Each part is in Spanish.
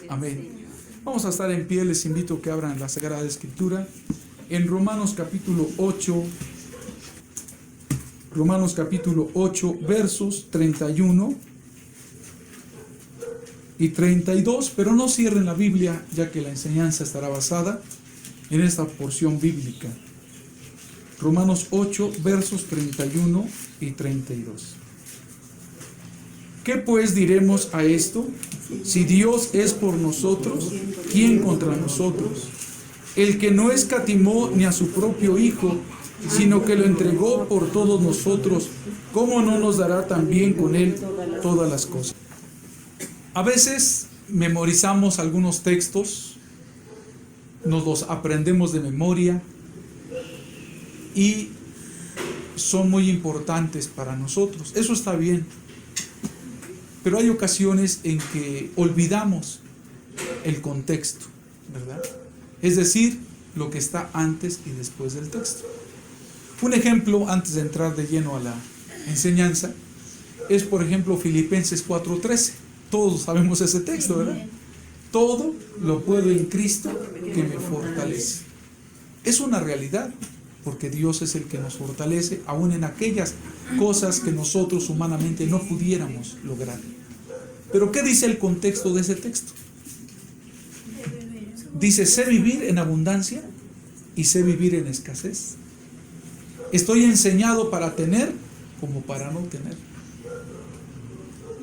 Amén. Vamos a estar en pie, les invito a que abran la Sagrada Escritura en Romanos capítulo 8, versos 31 y 32, pero no cierren la Biblia, ya que la enseñanza estará basada en esta porción bíblica. Romanos 8, versos 31 y 32. ¿Qué pues diremos a esto? Si Dios es por nosotros, ¿quién contra nosotros? El que no escatimó ni a su propio Hijo, sino que lo entregó por todos nosotros, ¿cómo no nos dará también con Él todas las cosas? A veces memorizamos algunos textos, nos los aprendemos de memoria y son muy importantes para nosotros. Eso está bien. Pero hay ocasiones en que olvidamos el contexto, ¿verdad? Es decir, lo que está antes y después del texto. Un ejemplo, antes de entrar de lleno a la enseñanza, es por ejemplo Filipenses 4:13. Todos sabemos ese texto, ¿verdad? Todo lo puedo en Cristo que me fortalece. Es una realidad, porque Dios es el que nos fortalece, aún en aquellas cosas que nosotros humanamente no pudiéramos lograr. Pero ¿qué dice el contexto de ese texto? Dice, sé vivir en abundancia y sé vivir en escasez. Estoy enseñado para tener como para no tener.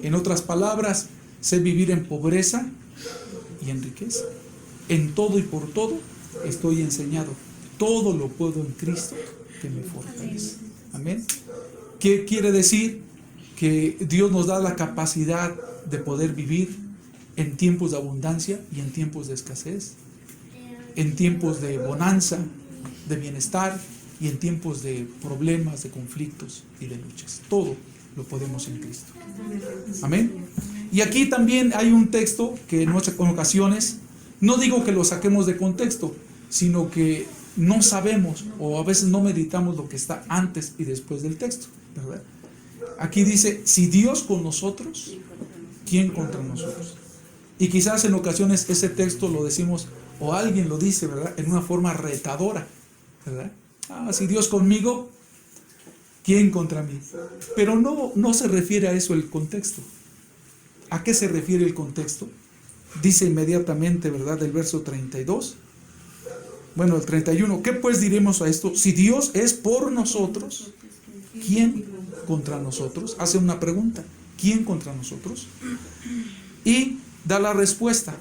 En otras palabras, sé vivir en pobreza y en riqueza. En todo y por todo estoy enseñado. Todo lo puedo en Cristo que me fortalece. Amén. ¿Qué quiere decir? Que Dios nos da la capacidad de poder vivir en tiempos de abundancia y en tiempos de escasez, en tiempos de bonanza, de bienestar y en tiempos de problemas, de conflictos y de luchas. Todo lo podemos en Cristo. Amén. Y aquí también hay un texto que en muchas ocasiones, no digo que lo saquemos de contexto, sino que no sabemos o a veces no meditamos lo que está antes y después del texto, ¿verdad? Aquí dice, si Dios con nosotros, ¿quién contra nosotros? Y quizás en ocasiones ese texto lo decimos, o alguien lo dice, ¿verdad? En una forma retadora, ¿verdad? Si Dios conmigo, ¿quién contra mí? Pero no se refiere a eso el contexto. ¿A qué se refiere el contexto? Dice inmediatamente, ¿verdad? Del verso 32. Bueno, el 31. ¿Qué pues diremos a esto? Si Dios es por nosotros, ¿quién contra nosotros? Hace una pregunta. ¿Quién contra nosotros? Y da la respuesta.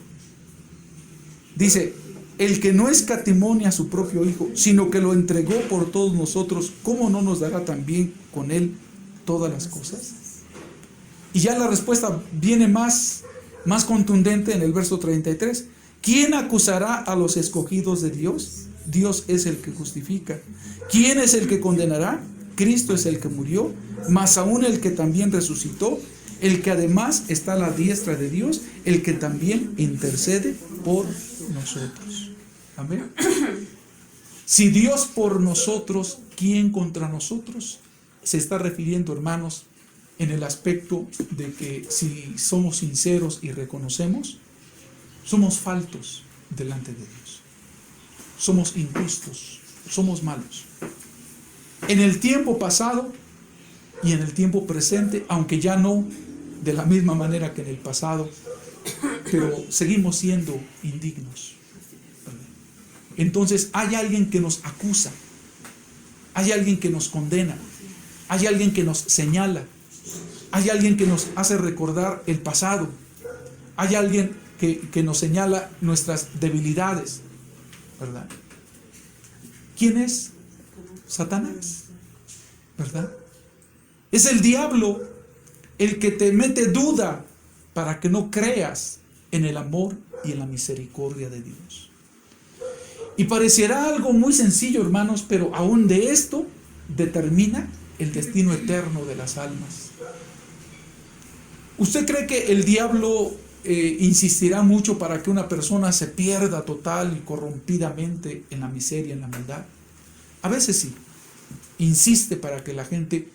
Dice, el que no escatimó ni a su propio Hijo, sino que lo entregó por todos nosotros, ¿cómo no nos dará también con Él todas las cosas? Y ya la respuesta viene más contundente en el verso 33. ¿Quién acusará a los escogidos de Dios? Dios es el que justifica. ¿Quién es el que condenará? Cristo es el que murió, más aún el que también resucitó, el que además está a la diestra de Dios, el que también intercede por nosotros. Amén. Si Dios por nosotros, ¿quién contra nosotros? Se está refiriendo, hermanos, en el aspecto de que si somos sinceros y reconocemos, somos faltos delante de Dios. Somos injustos, somos malos. En el tiempo pasado y en el tiempo presente, aunque ya no de la misma manera que en el pasado, pero seguimos siendo indignos. Entonces hay alguien que nos acusa, hay alguien que nos condena, hay alguien que nos señala, hay alguien que nos hace recordar el pasado, hay alguien que nos señala nuestras debilidades, ¿verdad? ¿Quién es? Satanás, ¿verdad? Es el diablo el que te mete duda para que no creas en el amor y en la misericordia de Dios. Y pareciera algo muy sencillo, hermanos, pero aún de esto determina el destino eterno de las almas. ¿Usted cree que el diablo insistirá mucho para que una persona se pierda total y corrompidamente en la miseria, en la maldad? A veces sí, insiste para que la gente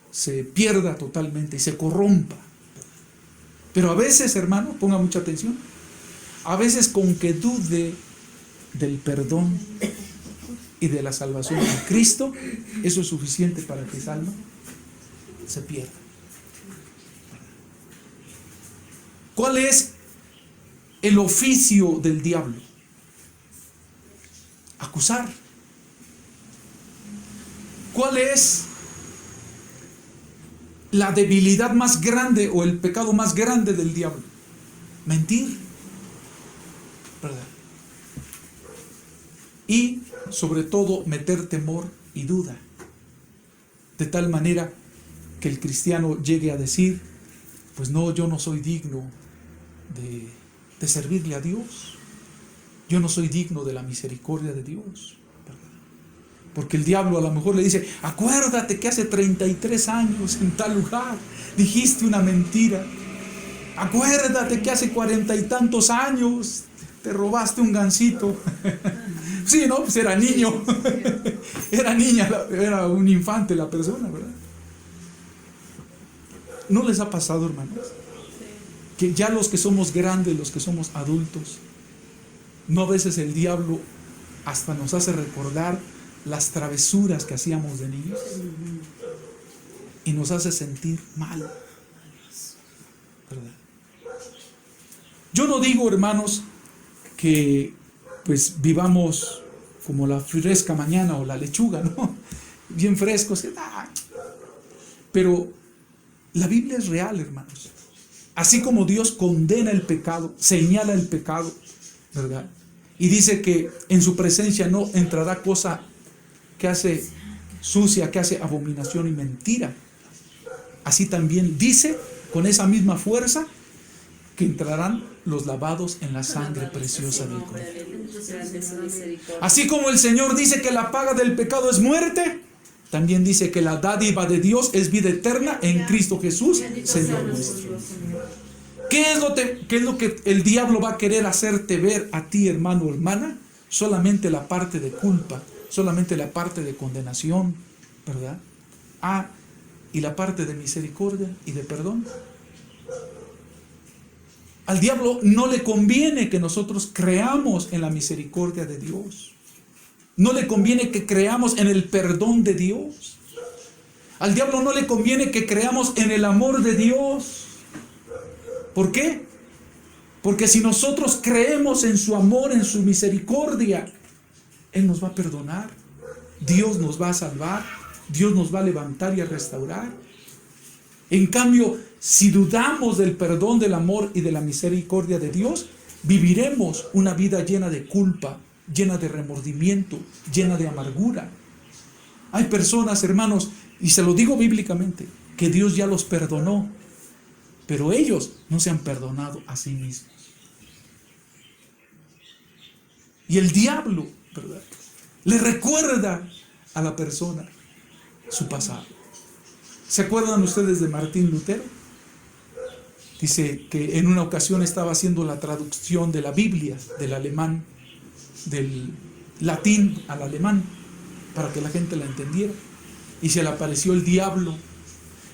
se pierda totalmente y se corrompa. Pero a veces, hermano, ponga mucha atención, a veces con que dude del perdón y de la salvación en Cristo, eso es suficiente para que esa alma se pierda. ¿Cuál es el oficio del diablo? Acusar. ¿Cuál es la debilidad más grande o el pecado más grande del diablo? Mentir, ¿verdad? Y sobre todo meter temor y duda, de tal manera que el cristiano llegue a decir: pues no, yo no soy digno de servirle a Dios, yo no soy digno de la misericordia de Dios, ¿verdad? Porque el diablo a lo mejor le dice: acuérdate que hace 33 años en tal lugar dijiste una mentira, acuérdate que hace 40 y tantos años te robaste un gansito. Sí, no, pues era niño, era niña, era un infante la persona, ¿verdad? ¿No les ha pasado, hermanos, que ya los que somos grandes, los que somos adultos, no a veces el diablo hasta nos hace recordar las travesuras que hacíamos de niños y nos hace sentir mal, ¿verdad? Yo no digo, hermanos, que pues vivamos como la fresca mañana o la lechuga, ¿no? Bien frescos, pero la Biblia es real, hermanos. Así como Dios condena el pecado, señala el pecado, ¿verdad? Y dice que en su presencia no entrará cosa que hace sucia, que hace abominación y mentira. Así también dice con esa misma fuerza que entrarán los lavados en la sangre preciosa del Cordero. Así como el Señor dice que la paga del pecado es muerte, también dice que la dádiva de Dios es vida eterna en Cristo Jesús, Señor nuestro. ¿Qué es lo que el diablo va a querer hacerte ver a ti, hermano o hermana? Solamente la parte de culpa, solamente la parte de condenación, ¿verdad? Y la parte de misericordia y de perdón. Al diablo no le conviene que nosotros creamos en la misericordia de Dios. No le conviene que creamos en el perdón de Dios. Al diablo no le conviene que creamos en el amor de Dios. ¿Por qué? Porque si nosotros creemos en su amor, en su misericordia, Él nos va a perdonar. Dios nos va a salvar. Dios nos va a levantar y a restaurar. En cambio, si dudamos del perdón, del amor y de la misericordia de Dios, viviremos una vida llena de culpa, llena de remordimiento, llena de amargura. Hay personas, hermanos, y se lo digo bíblicamente, que Dios ya los perdonó, pero ellos no se han perdonado a sí mismos. Y el diablo, ¿verdad?, le recuerda a la persona su pasado. ¿Se acuerdan ustedes de Martín Lutero? Dice que en una ocasión estaba haciendo la traducción de la Biblia del alemán, del latín al alemán, para que la gente la entendiera. Y se le apareció el diablo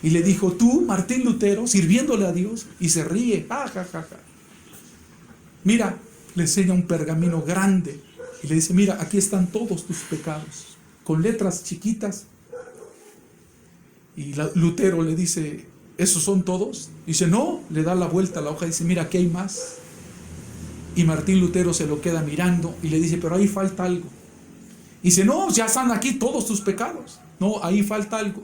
y le dijo: tú, Martín Lutero, sirviéndole a Dios, y se ríe, mira, le enseña un pergamino grande y le dice: mira, aquí están todos tus pecados, con letras chiquitas. Y Lutero le dice: ¿esos son todos? Dice: no. Le da la vuelta a la hoja y dice: mira, aquí hay más. Y Martín Lutero se lo queda mirando y le dice: pero ahí falta algo. Y dice: no, ya están aquí todos tus pecados. No, ahí falta algo.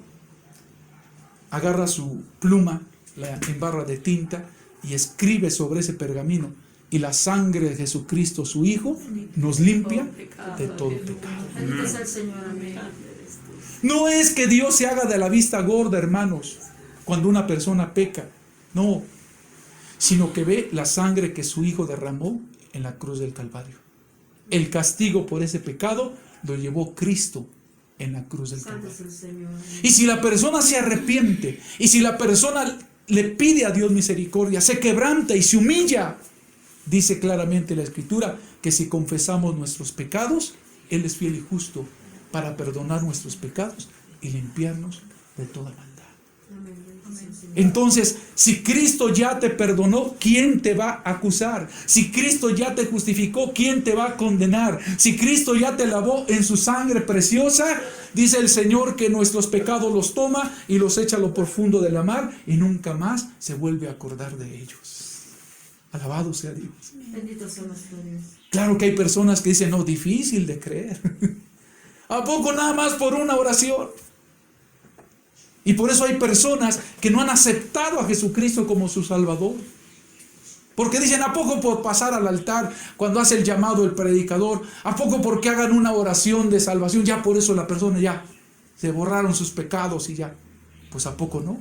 Agarra su pluma, la embarra de tinta y escribe sobre ese pergamino: y la sangre de Jesucristo, su Hijo, nos limpia de todo pecado. No es que Dios se haga de la vista gorda, hermanos, cuando una persona peca. No, sino que ve la sangre que su Hijo derramó en la cruz del Calvario. El castigo por ese pecado lo llevó Cristo en la cruz del Calvario. Y si la persona se arrepiente, y si la persona le pide a Dios misericordia, se quebranta y se humilla, dice claramente la Escritura que si confesamos nuestros pecados, Él es fiel y justo para perdonar nuestros pecados y limpiarnos de toda maldad. Entonces, si Cristo ya te perdonó, ¿quién te va a acusar? Si Cristo ya te justificó, ¿quién te va a condenar? Si Cristo ya te lavó en su sangre preciosa, dice el Señor que nuestros pecados los toma y los echa a lo profundo de la mar y nunca más se vuelve a acordar de ellos. Alabado sea Dios. Bendito sea nuestro Dios. Claro que hay personas que dicen, no, difícil de creer. ¿A poco nada más por una oración? Y por eso hay personas que no han aceptado a Jesucristo como su Salvador. Porque dicen, ¿a poco por pasar al altar cuando hace el llamado el predicador? ¿A poco porque hagan una oración de salvación? Ya por eso la persona ya se borraron sus pecados y ya. Pues ¿a poco no?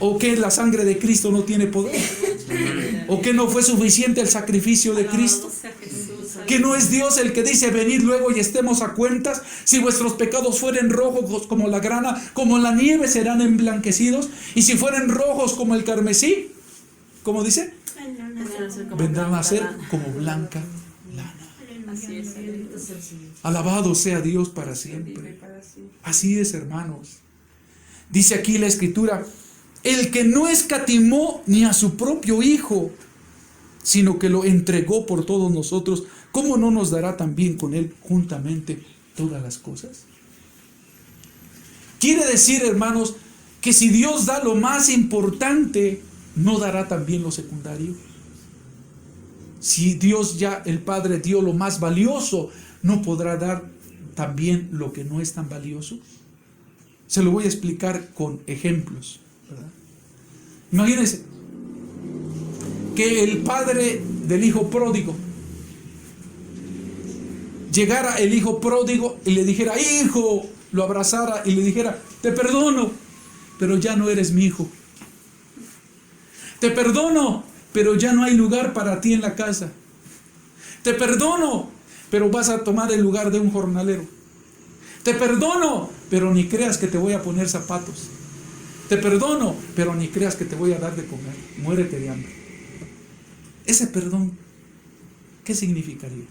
¿O que la sangre de Cristo no tiene poder? ¿O que no fue suficiente el sacrificio de Cristo? ¿Que no es Dios el que dice, venid luego y estemos a cuentas? Si vuestros pecados fueren rojos como la grana, como la nieve serán emblanquecidos. Y si fueren rojos como el carmesí, ¿cómo dice? Vendrán a ser como blanca lana. Así es, bendito sea el Señor. Alabado sea Dios para siempre. Así es, hermanos. Dice aquí la Escritura, el que no escatimó ni a su propio Hijo, sino que lo entregó por todos nosotros, ¿cómo no nos dará también con Él juntamente todas las cosas? Quiere decir, hermanos, que si Dios da lo más importante, ¿no dará también lo secundario? Si Dios ya, el Padre, dio lo más valioso, ¿no podrá dar también lo que no es tan valioso? Se lo voy a explicar con ejemplos, ¿verdad? Imagínense que el padre del hijo pródigo, llegara el hijo pródigo y le dijera, hijo, lo abrazara y le dijera, te perdono, pero ya no eres mi hijo. Te perdono, pero ya no hay lugar para ti en la casa. Te perdono, pero vas a tomar el lugar de un jornalero. Te perdono, pero ni creas que te voy a poner zapatos. Te perdono, pero ni creas que te voy a dar de comer. Muérete de hambre. Ese perdón, ¿qué significaría?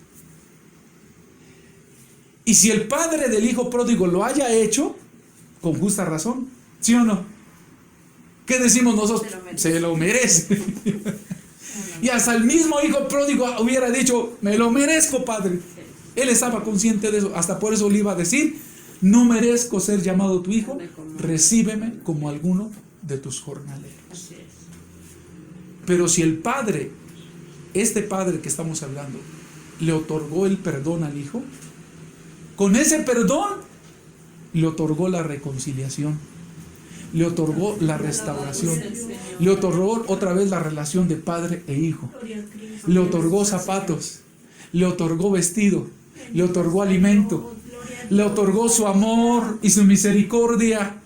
Y si el padre del hijo pródigo lo haya hecho, con justa razón, ¿sí o no? ¿Qué decimos nosotros? Se lo merece. Y hasta el mismo hijo pródigo hubiera dicho, me lo merezco, padre. Él estaba consciente de eso, hasta por eso le iba a decir, no merezco ser llamado tu hijo, recíbeme como alguno de tus jornaleros. Pero si el padre, este padre que estamos hablando, le otorgó el perdón al hijo, con ese perdón le otorgó la reconciliación, le otorgó la restauración, le otorgó otra vez la relación de padre e hijo, le otorgó zapatos, le otorgó vestido, le otorgó alimento, le otorgó su amor y su misericordia.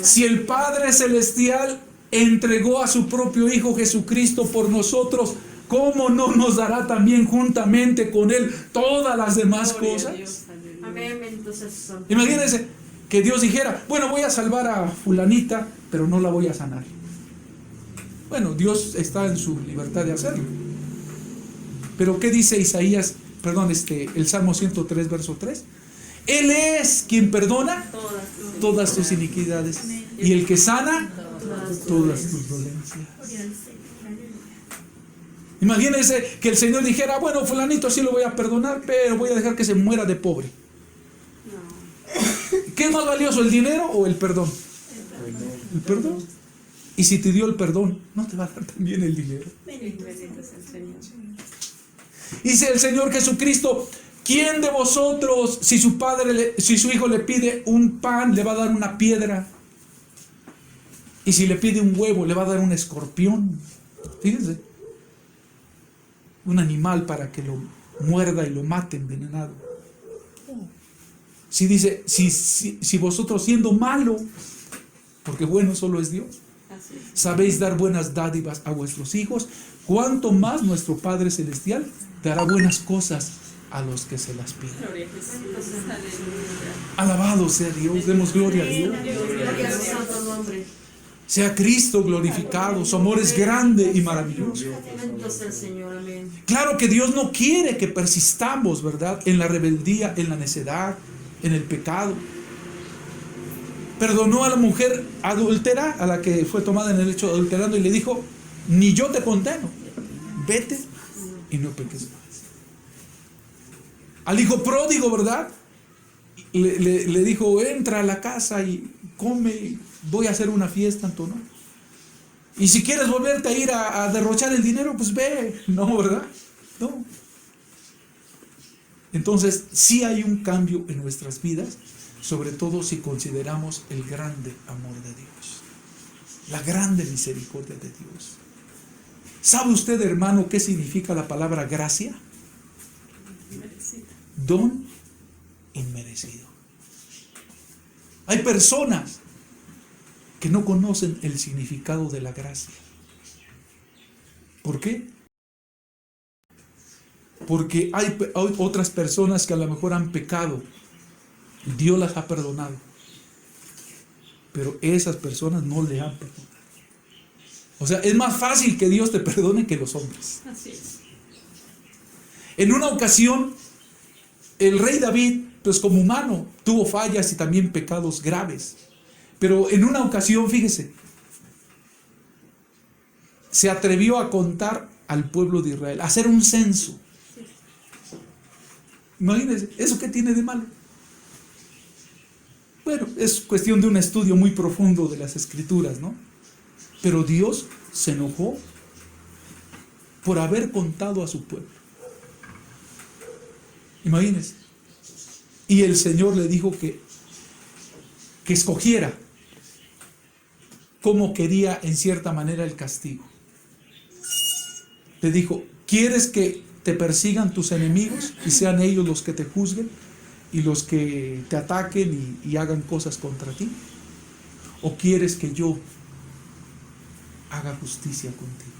Si el Padre Celestial entregó a su propio Hijo Jesucristo por nosotros, ¿cómo no nos dará también juntamente con Él todas las demás cosas? Imagínense que Dios dijera, bueno, voy a salvar a fulanita, pero no la voy a sanar. Bueno, Dios está en su libertad de hacerlo. Pero ¿qué dice Isaías? El Salmo 103, verso 3. Él es quien perdona todas tus iniquidades y el que sana todas tus dolencias. Imagínense que el Señor dijera, bueno, fulanito sí lo voy a perdonar, pero voy a dejar que se muera de pobre. ¿Qué es más valioso, el dinero o el perdón? El perdón. Y si te dio el perdón, ¿no te va a dar también el dinero? Dice el Señor Jesucristo, ¿quién de vosotros, si su hijo le pide un pan, le va a dar una piedra? Y si le pide un huevo, le va a dar un escorpión. Fíjense, un animal para que lo muerda y lo mate envenenado. Si dice, si vosotros siendo malos, porque bueno solo es Dios, sabéis dar buenas dádivas a vuestros hijos, cuánto más nuestro Padre Celestial dará buenas cosas a los que se las piden. Alabado sea Dios, demos gloria a Dios. Sea Cristo glorificado, su amor es grande y maravilloso. Claro que Dios no quiere que persistamos, ¿verdad?, en la rebeldía, en la necedad, en el pecado. perdonó a la mujer adúltera, a la que fue tomada en el hecho adulterando, y le dijo: ni yo te condeno, vete y no peques más. Al hijo pródigo, ¿verdad? Le dijo: entra a la casa y come, voy a hacer una fiesta en tu honor. Y si quieres volverte a ir a derrochar el dinero, pues ve. No, ¿verdad? No. Entonces, sí hay un cambio en nuestras vidas, sobre todo si consideramos el grande amor de Dios, la grande misericordia de Dios. ¿Sabe usted, hermano, qué significa la palabra gracia? Don inmerecido. Hay personas que no conocen el significado de la gracia. ¿Por qué? Porque hay otras personas que a lo mejor han pecado, Dios las ha perdonado, pero esas personas no le han perdonado. O sea, es más fácil que Dios te perdone que los hombres. Así es. En una ocasión, el rey David, pues como humano, tuvo fallas y también pecados graves. Pero en una ocasión, fíjese, se atrevió a contar al pueblo de Israel, a hacer un censo. Imagínense, ¿eso qué tiene de malo? Bueno, es cuestión de un estudio muy profundo de las Escrituras, ¿no? Pero Dios se enojó por haber contado a su pueblo. Imagínense. Y el Señor le dijo que escogiera cómo quería en cierta manera el castigo. Le dijo: ¿quieres que te persigan tus enemigos y sean ellos los que te juzguen y los que te ataquen y hagan cosas contra ti? ¿O quieres que yo haga justicia contigo?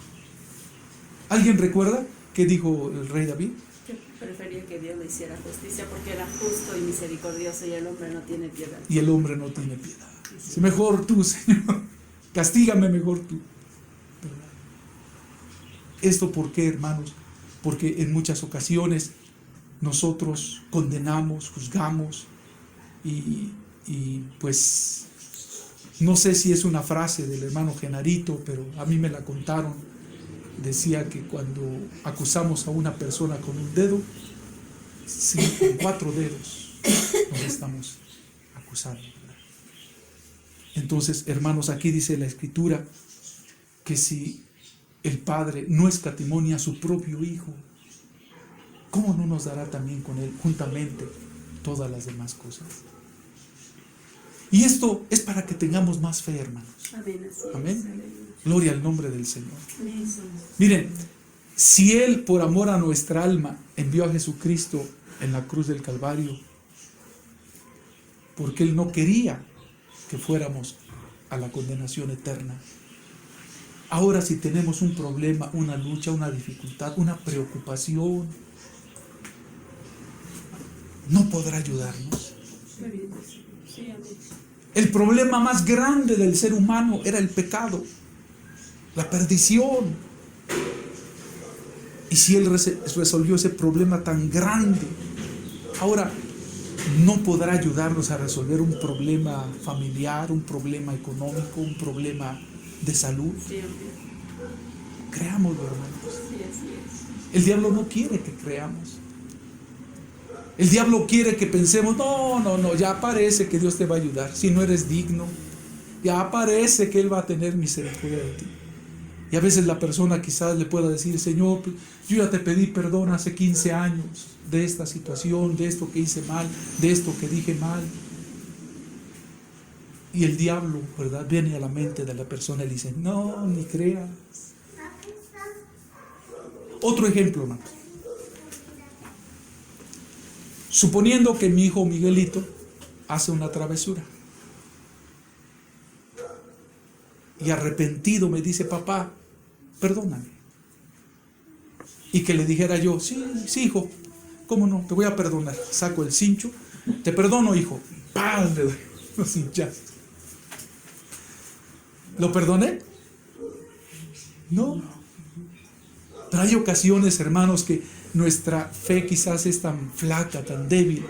¿Alguien recuerda qué dijo el rey David? Yo prefería que Dios le hiciera justicia porque era justo y misericordioso, y el hombre no tiene piedad. Y el hombre no tiene piedad. Sí, mejor tú, Señor, castígame mejor tú. ¿Verdad? ¿Esto por qué, hermanos? Porque en muchas ocasiones nosotros condenamos, juzgamos y pues no sé si es una frase del hermano Genarito, pero a mí me la contaron. Decía que cuando acusamos a una persona con un dedo, con 4 dedos nos estamos acusando, ¿verdad? Entonces, hermanos, aquí dice la Escritura que si el Padre no escatimonia a su propio Hijo, ¿cómo no nos dará también con Él juntamente todas las demás cosas? Y esto es para que tengamos más fe, hermanos. Amén. Amén. Gloria al nombre del Señor. Amén. Miren, si Él por amor a nuestra alma envió a Jesucristo en la cruz del Calvario, porque Él no quería que fuéramos a la condenación eterna. Ahora, si tenemos un problema, una lucha, una dificultad, una preocupación, ¿no podrá ayudarnos? Sí, amén. El problema más grande del ser humano era el pecado, la perdición. Y si Él resolvió ese problema tan grande, ahora no podrá ayudarnos a resolver un problema familiar, un problema económico, un problema de salud. Sí, amén. Creámoslo, hermanos. Sí, así es. El diablo no quiere que creamos. El diablo quiere que pensemos: no, ya parece que Dios te va a ayudar. Si no eres digno, ya parece que Él va a tener misericordia de ti. Y a veces la persona quizás le pueda decir: Señor, yo ya te pedí perdón hace 15 años de esta situación, de esto que hice mal, de esto que dije mal. Y el diablo, ¿verdad?, viene a la mente de la persona y le dice: no, ni creas. Otro ejemplo, hermanos. Suponiendo que mi hijo Miguelito hace una travesura y arrepentido me dice: papá, perdóname. Y que le dijera yo: sí, hijo, ¿cómo no? Te voy a perdonar. Saco el cincho, te perdono, hijo. ¡Pam! Le doy los cinchazos. ¿Lo perdoné? No. Pero hay ocasiones, hermanos, que nuestra fe quizás es tan flaca, tan débil,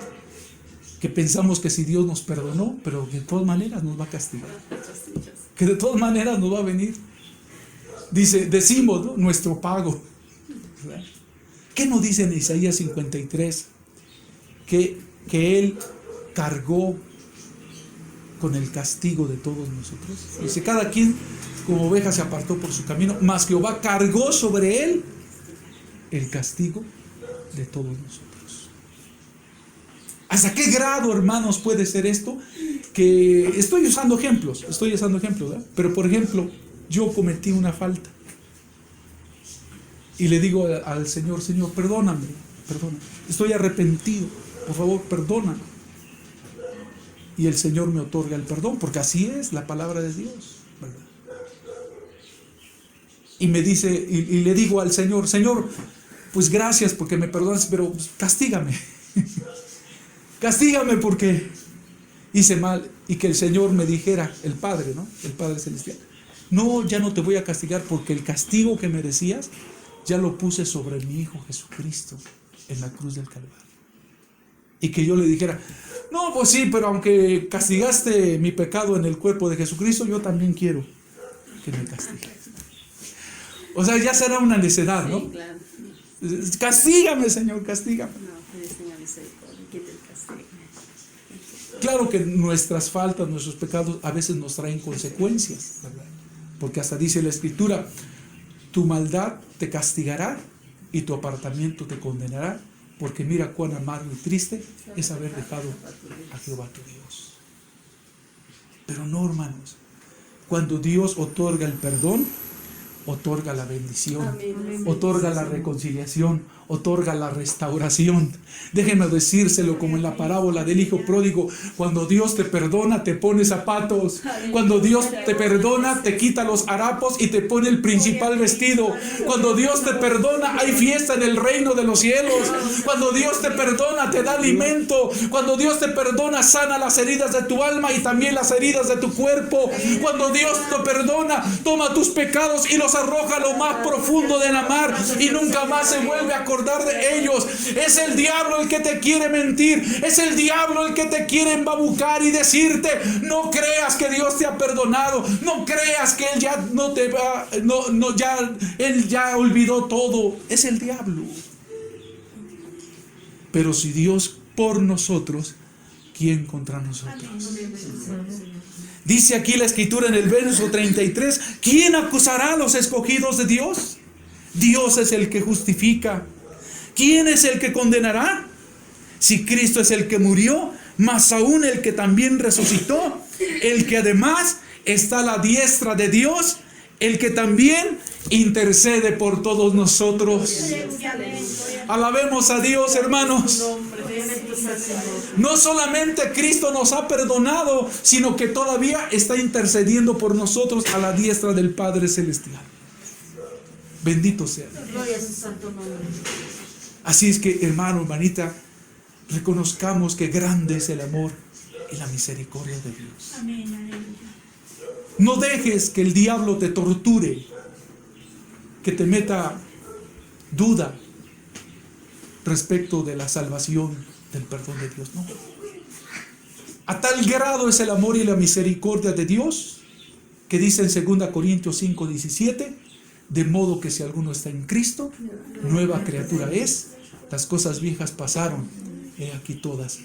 que pensamos que si Dios nos perdonó, pero de todas maneras nos va a castigar, que de todas maneras nos va a venir. Decimos, ¿no?, nuestro pago. ¿Verdad? ¿Qué nos dice en Isaías 53? Que Él cargó con el castigo de todos nosotros. Dice, cada quien como oveja se apartó por su camino, mas Jehová cargó sobre Él el castigo de todos nosotros. ¿Hasta qué grado, hermanos, puede ser esto? Que estoy usando ejemplos, ¿verdad? Pero por ejemplo, yo cometí una falta y le digo al Señor, Señor, perdóname, estoy arrepentido, por favor, perdóname. Y el Señor me otorga el perdón, porque así es la palabra de Dios, ¿verdad? Y me dice, y le digo al Señor, Señor, pues gracias porque me perdonas, pero pues, castígame. Castígame porque hice mal. Y que el Señor me dijera, el Padre, ¿no? El Padre Celestial, no, ya no te voy a castigar porque el castigo que merecías ya lo puse sobre mi Hijo Jesucristo en la cruz del Calvario. Y que yo le dijera, no, pues sí, pero aunque castigaste mi pecado en el cuerpo de Jesucristo, yo también quiero que me castigues. O sea, ya será una necedad, ¿no? Sí, claro. Castígame, Señor, castígame. No, que Dios tenga misericordia, quite el castigo. Claro que nuestras faltas, nuestros pecados a veces nos traen consecuencias, ¿verdad? Porque hasta dice la Escritura, tu maldad te castigará y tu apartamiento te condenará, porque mira cuán amargo y triste es haber dejado a Jehová tu Dios. Pero no, hermanos, cuando Dios otorga el perdón, otorga la bendición, Amén. otorga la reconciliación, otorga la restauración. Déjenme decírselo como en la parábola del hijo pródigo, cuando Dios te perdona te pone zapatos, cuando Dios te perdona te quita los harapos y te pone el principal vestido, cuando Dios te perdona hay fiesta en el reino de los cielos, cuando Dios te perdona te da alimento, cuando Dios te perdona sana las heridas de tu alma y también las heridas de tu cuerpo, cuando Dios te perdona toma tus pecados y los arroja a lo más profundo de la mar y nunca más se vuelve a acordar de ellos. Es el diablo el que te quiere mentir, es el diablo el que te quiere embabucar y decirte, no creas que Dios te ha perdonado, no creas que Él ya no te va, Él ya olvidó todo. Es el diablo. Pero si Dios por nosotros, ¿quién contra nosotros? Dice aquí la Escritura en el verso 33, ¿quién acusará a los escogidos de Dios? Dios es el que justifica. ¿Quién es el que condenará? Si Cristo es el que murió, más aún el que también resucitó, el que además está a la diestra de Dios, el que también intercede por todos nosotros. Alabemos a Dios, hermanos. No solamente Cristo nos ha perdonado, sino que todavía está intercediendo por nosotros a la diestra del Padre Celestial. Bendito sea Dios. Gloria a su santo nombre. Así es que, hermano, hermanita, reconozcamos que grande es el amor y la misericordia de Dios. Amén. No dejes que el diablo te torture, que te meta duda respecto de la salvación, del perdón de Dios. No. A tal grado es el amor y la misericordia de Dios, que dice en 2 Corintios 5:17, de modo que si alguno está en Cristo, nueva criatura es, las cosas viejas pasaron, he aquí todas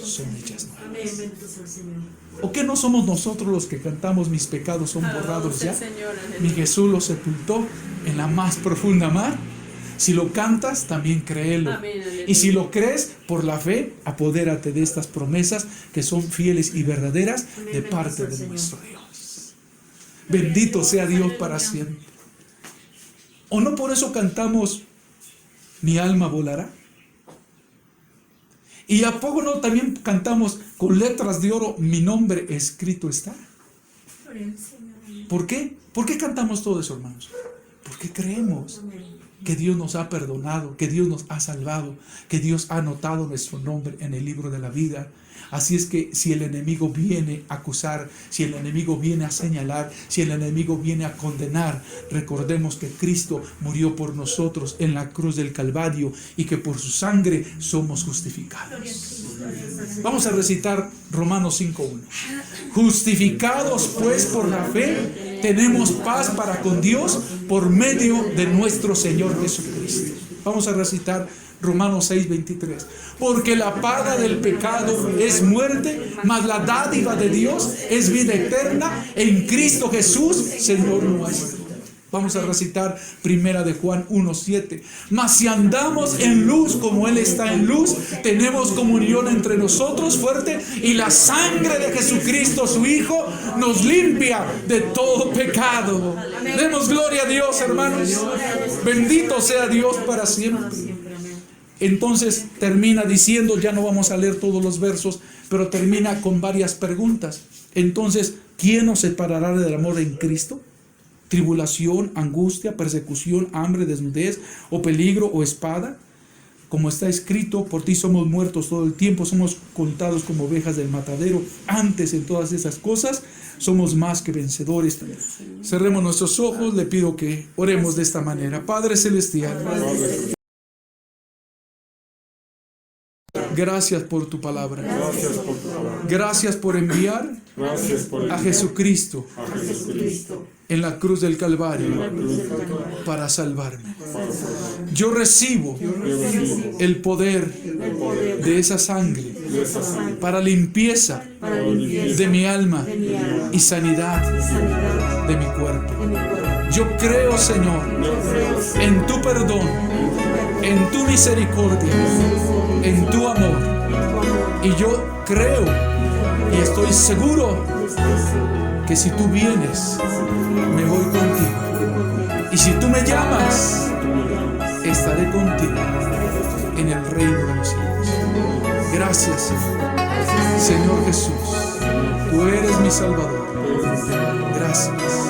son hechas nuevas. Amén, bendito sea el Señor. ¿O qué no somos nosotros los que cantamos mis pecados son borrados ya? Mi Jesús los sepultó en la más profunda mar. Si lo cantas, también créelo. Amén, aleluya. Y si lo crees, por la fe, apodérate de estas promesas que son fieles y verdaderas de parte de nuestro Dios. Bendito sea Dios para siempre. ¿O no por eso cantamos mi alma volará? ¿Y a poco no también cantamos con letras de oro mi nombre escrito está? ¿Por qué? ¿Por qué cantamos todo eso, hermanos? Porque creemos. que Dios nos ha perdonado, que Dios nos ha salvado, que Dios ha anotado nuestro nombre en el libro de la vida. Así es que si el enemigo viene a acusar, si el enemigo viene a señalar, si el enemigo viene a condenar, recordemos que Cristo murió por nosotros en la cruz del Calvario y que por su sangre somos justificados. Vamos a recitar Romanos 5:1. Justificados pues por la fe, tenemos paz para con Dios por medio de nuestro Señor Jesucristo. Vamos a recitar Romanos 6:23. Porque la paga del pecado es muerte, mas la dádiva de Dios es vida eterna en Cristo Jesús, Señor nuestro. Vamos a recitar primera de Juan 1:7. Mas si andamos en luz como Él está en luz, tenemos comunión entre nosotros fuerte, y la sangre de Jesucristo, su Hijo, nos limpia de todo pecado. Demos gloria a Dios, hermanos. Bendito sea Dios para siempre. Entonces termina diciendo, ya no vamos a leer todos los versos, pero termina con varias preguntas. Entonces, ¿quién nos separará del amor en Cristo? ¿Tribulación, angustia, persecución, hambre, desnudez, o peligro, o espada? Como está escrito, por ti somos muertos todo el tiempo, somos contados como ovejas del matadero. Antes, en todas esas cosas, somos más que vencedores. Cerremos nuestros ojos, le pido que oremos de esta manera. Padre Celestial, gracias por tu palabra. Gracias por enviar a Jesucristo en la cruz del Calvario para salvarme. Yo recibo el poder de esa sangre para limpieza de mi alma y sanidad de mi cuerpo. Yo creo, Señor, en tu perdón, en tu misericordia, en tu amor. Y yo creo y estoy seguro que si tú vienes, me voy contigo. Y si tú me llamas, estaré contigo en el reino de los cielos. Gracias, Señor Jesús. Tú eres mi Salvador. Gracias.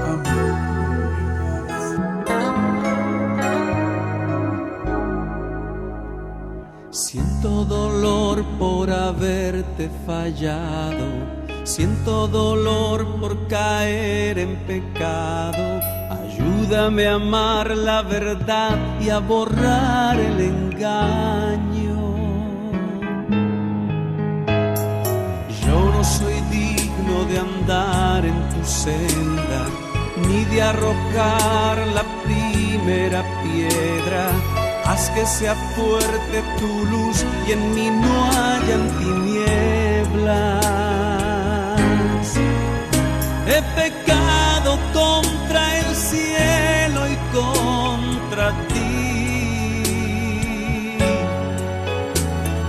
Amén. Siento dolor por haberte fallado, siento dolor por caer en pecado. Ayúdame a amar la verdad y a borrar el engaño. Yo no soy digno de andar en tu senda, ni de arrojar la primera piedra. Haz que sea fuerte tu luz y en mí no hayan tinieblas. He pecado contra el cielo y contra ti,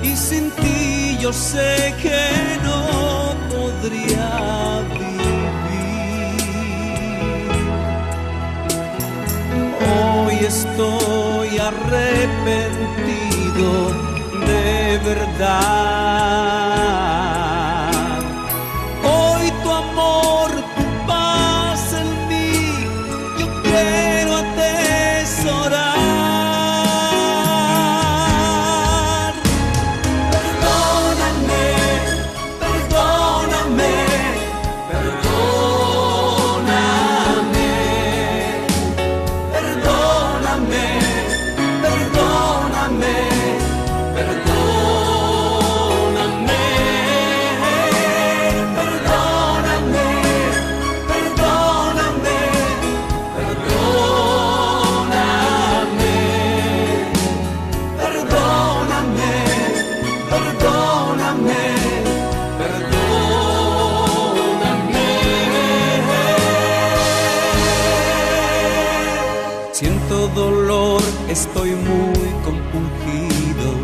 y sin ti yo sé que no podría vivir. Hoy estoy arrepentido de verdad. Hoy tu amor, tu paz en mí, yo quiero atesorar. Perdóname, perdóname, perdóname. Perdóname, perdóname, perdóname, perdóname, perdóname, perdóname, perdóname, perdóname, perdóname. Siento dolor, estoy muy compungido.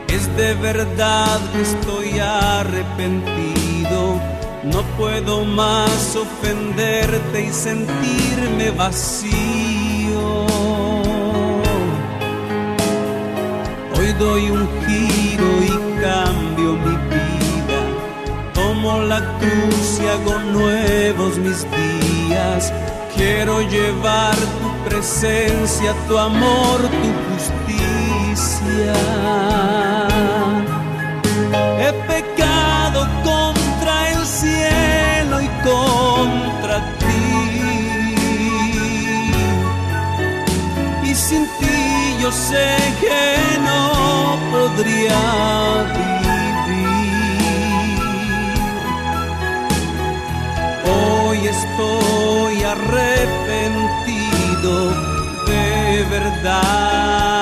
Es de verdad que estoy arrepentido. No puedo más ofenderte y sentirme vacío. Hoy doy un giro y cambio mi vida. Tomo la cruz y hago nuevos mis días. Quiero llevar tu presencia, tu amor, tu justicia. He pecado contra el cielo y contra ti, y sin ti yo sé que no podría vivir. Hoy estoy arrepentido de verdad.